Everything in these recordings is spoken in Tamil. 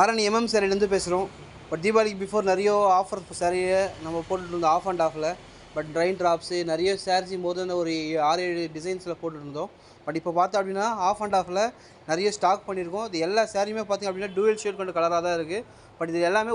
ஆரணி சாரிலேருந்து பேசுகிறோம். பட் தீபாவளிக்கு பிஃபோர் நிறைய ஆஃபர் சாரியை நம்ம போட்டுருந்தோம் ஆஃப் அண்ட் ஆஃபில். பட் ட்ரைன் ட்ராப்ஸு நிறைய சாரீஸ் போது ஒரு 6-7 டிசைன்ஸில் போட்டுருந்தோம். பட் இப்போ பார்த்தோம் அப்படின்னா ஆஃப் அண்ட் ஆஃபில் நிறைய ஸ்டாக் பண்ணியிருக்கோம். இது எல்லா சாரியுமே பார்த்திங்க அப்படின்னா டூவல் ஷேட் கொண்ட கலராக தான் இருக்குது. பட் இது எல்லாமே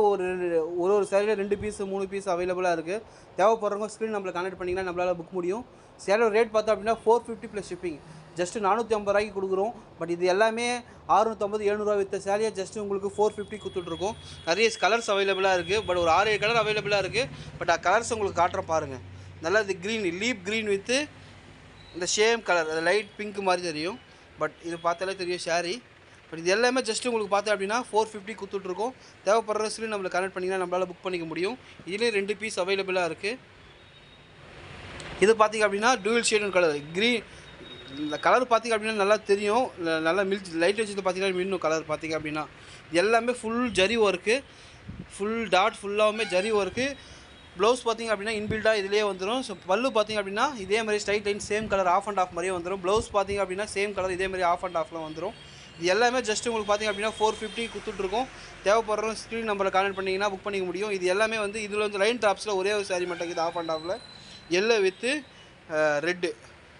ஒரு சாரியில் 2 பீஸ் 3 பீஸ் அவைலபிளாக இருக்குது. தேவைப்படுறவங்க ஸ்க்ரீன் நம்மளை கனெக்ட் பண்ணிங்கன்னா நம்மளால் புக் முடியும். சேலோட ரேட் பார்த்தோம் அப்படின்னா 450 ப்ளஸ் ஷிப்பிங். ஜஸ்ட்டு 450 ரூபாய்க்கு கொடுக்குறோம். பட் இது எல்லாமே 650-700 விற்ற சேலையை ஜஸ்ட்டு உங்களுக்கு 450 கொடுத்துட்ருக்கோம். நிறைய கலர்ஸ் அவைலபிளாக இருக்குது. பட் ஒரு 6-7 கலர் அவைலபிளாக இருக்குது. பட் கலர்ஸ் உங்களுக்கு காட்டுறேன் பாருங்கள். நல்லா இது க்ரீன் லீப் க்ரீன் வித்து இந்த ஷேம் கலர் அது லைட் பிங்க் மாதிரி தெரியும். பட் இது பார்த்தாலே தெரியும் ஷேரி. பட் இது எல்லாமே ஜஸ்ட்டு உங்களுக்கு பார்த்தேன் அப்படின்னா 450 கொடுத்துட்ருக்கோம். தேவைப்படுற சொல்லி நம்மளை கனெக்ட் பண்ணிங்கன்னா நம்மளால் புக் பண்ணிக்க முடியும். இதுலேயும் 2 பீஸ் அவைலபிளாக இருக்குது. இது பார்த்திங்க அப்படின்னா டூவல் ஷேட் கலர் க்ரீன். இந்த கலர் பார்த்திங்க அப்படின்னா நல்லா தெரியும். நல்லா லைட் வச்சு பார்த்திங்கன்னா இன்னும் கலர் பார்த்திங்க அப்படின்னா எல்லாமே full zari work, full dot ஃபுல்லாகவுமே ஜரி ஒர்க்கு. ப்ளவுஸ் பார்த்திங்க அப்படின்னா இன்பில்டாக இதிலே வந்துடும். ஸோ பல்லு பார்த்திங்க அப்படின்னா இதே மாதிரி straight line same colour off and off மாதிரியே வந்துடும். ப்ளவுஸ் பார்த்திங்க அப்படின்னா சேம் கலர் இதே மாதிரி ஆஃப் அண்ட் ஆஃபில் வந்துடும். இது எல்லாமே ஜஸ்ட் உங்களுக்கு பார்த்திங்க அப்படின்னா 450 கொடுத்துட்ருக்கோம். தேவைப்படுறோம் ஸ்க்ரீன் நம்பரை கான்டெக்ட் பண்ணிங்கன்னா புக் பண்ணிக்க முடியும். இது எல்லாமே இதில் லைன் டாப்ஸில் ஒரே ஒரு சாரி மட்டும் இது ஆஃப் அண்ட் ஆஃபில் எல்லோ வித்து ரெட்டு.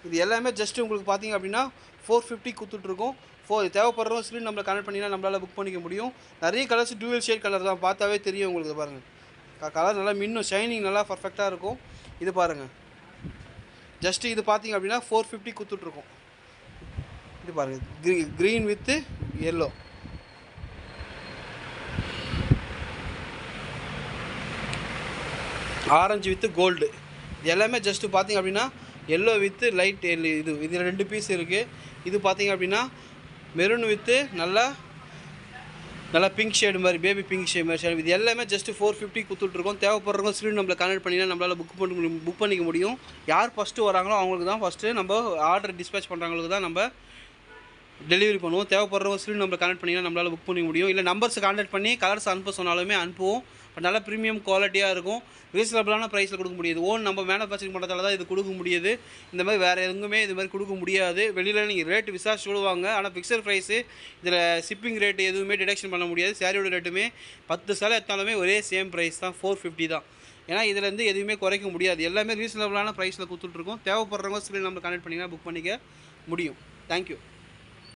இது எல்லாமே ஜஸ்ட்டு உங்களுக்கு பார்த்திங்க அப்படின்னா 450 கொடுத்துட்ருக்கோம். தேவைப்படுறோம் ஸ்க்ரீன் நம்மளை கனெக்ட் பண்ணிங்கன்னா நம்மளால் புக் பண்ணிக்க முடியும். நிறைய கலர்ஸ் டூவல் ஷேட் கலர் தான், பார்த்தாவே தெரியும் உங்களுக்கு. பாருங்கள் கலர் நல்லா மின்னும், ஷைனிங் நல்லா பர்ஃபெக்டாக இருக்கும். இது பாருங்கள் ஜஸ்ட்டு இது பார்த்திங்க அப்படின்னா 450 கொடுத்துட்ருக்கோம். இது பாருங்கள் green with yellow. Orange with gold. இது எல்லாமே ஜஸ்ட்டு பார்த்திங்க அப்படின்னா எல்லோ வித்து லைட் இது இதில் 2 பீஸ் இருக்குது. இது பார்த்திங்க அப்படின்னா மெரூன் வித்து நல்லா பிங்க் ஷேடு மாதிரி பேபி பிங்க் ஷேட் மாதிரி. இது எல்லாமே ஜஸ்ட்டு 450 கொடுத்துட்ருக்கோம். தேவைப்படுறவங்க ஸ்க்ரீன் நம்மளை கனெக்ட் பண்ணிங்கன்னா நம்மளால் புக் பண்ணிக்க முடியும். யார் ஃபஸ்ட்டு வராங்களோ அவங்களுக்கு தான் ஃபஸ்ட்டு நம்ம ஆர்டர் டிஸ்பேச் பண்ணுறவங்களுக்கு தான் நம்ம டெலிவரி பண்ணுவோம். தேவைப்படுறவங்க ஸ்க்ரீன் நம்மளை கனெக்ட் பண்ணிங்கன்னா நம்மளால் புக் பண்ணிக்க முடியும். இல்லை நம்பர்ஸ் கான்டாக்ட் பண்ணி கலர்ஸ் அனுப்ப சொன்னாலுமே அனுப்புவோம். பட் நல்லா ப்ரீமியம் குவாலிட்டியாக இருக்கும். ரீசனபிளான ப்ரைஸில் கொடுக்க முடியாது. நம்ம மேனுஃபேக்சரிங் பண்ணுறதால தான் இது கொடுக்க முடியுது. இந்த மாதிரி வேறு எங்குமே இது மாதிரி கொடுக்க முடியாது. வெளியில் நீங்கள் ரேட்டு விசாரிச்சு விடுவாங்க. ஆனால் ஃபிக்ஸட் ப்ரைஸு. இதில் ஷிப்பிங் ரேட்டு எதுவுமே டிடக்ஷன் பண்ண முடியாது. சாரியோட ரேட்டுமே 10 சேலை எடுத்தாலுமே ஒரே சேம் ப்ரைஸ் தான், 450 தான். ஏன்னா இதிலேருந்து எதுவுமே குறைக்க முடியாது. எல்லாமே ரீசனபிளான ப்ரைஸில் கொடுத்துட்ருக்கோம். தேவைப்படுறவங்க ஸ்க்ரீன் நம்ம கனெக்ட் பண்ணிங்கன்னா புக் பண்ணிக்க முடியும். தேங்க்யூ.